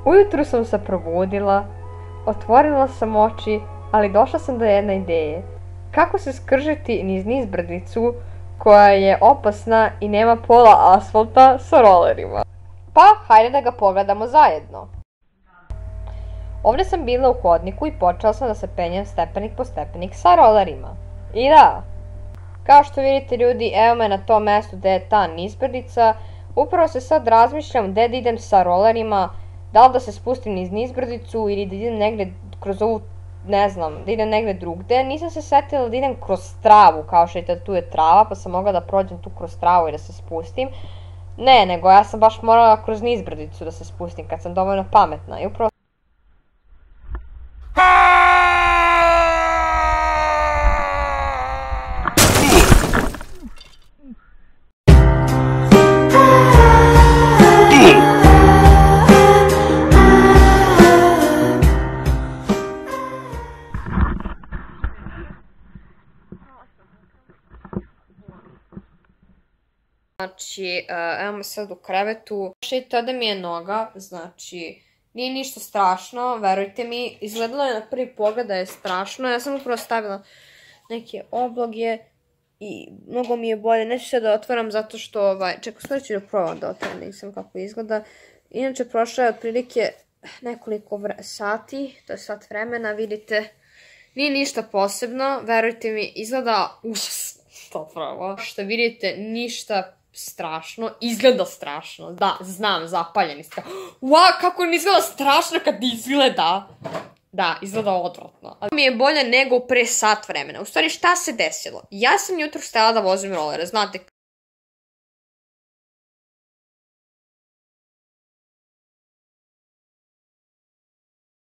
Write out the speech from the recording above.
Ujutru sam se probudila, otvorila sam oči, ali došla sam do jedne ideje. Kako se skržiti niz nizbrdicu koja je opasna i nema pola asfalta sa rolerima? Pa, hajde da ga pogledamo zajedno. Ovdje sam bila u hodniku i počela sam da se penjem stepenik po stepenik sa rolerima. I da, kao što vidite ljudi, evo me na tom mjestu gdje je ta nizbrdica. Upravo se sad razmišljam gdje da idem sa rolerima, da li da se spustim niz nizbrdicu ili da idem negdje kroz ovu, ne znam, da idem negdje drugdje. Nisam se setila da idem kroz travu, kao što je tu je trava, pa sam mogla da prođem tu kroz travu i da se spustim. Ne, nego ja sam baš morala kroz nizbrdicu da se spustim kad sam dovoljno pametna i upravo... Znači, evo me sad u krevetu. Šita da mi je noga, znači, nije ništa strašno, verujte mi. Izgledalo je na prvi pogled da je strašno. Ja sam upravo stavila neke obloge i mnogo mi je bolje. Neću se da otvaram zato što, čekaj, stvari ću da probam da otvaram, nisam kako izgleda. Inače, prošlo je otprilike nekoliko sati, to je sat vremena, vidite. Nije ništa posebno, verujte mi, izgleda užasno. To pravo. Što vidite, ništa strašno, izgleda strašno, da, znam, zapaljeni ste. Wow, kako ne izgleda strašno kad izgleda. Da, izgleda odvratno. Ali mi je bolje nego pre sat vremena. U stvari, šta se desilo? Ja sam jutro stala da vozim rolere, znate,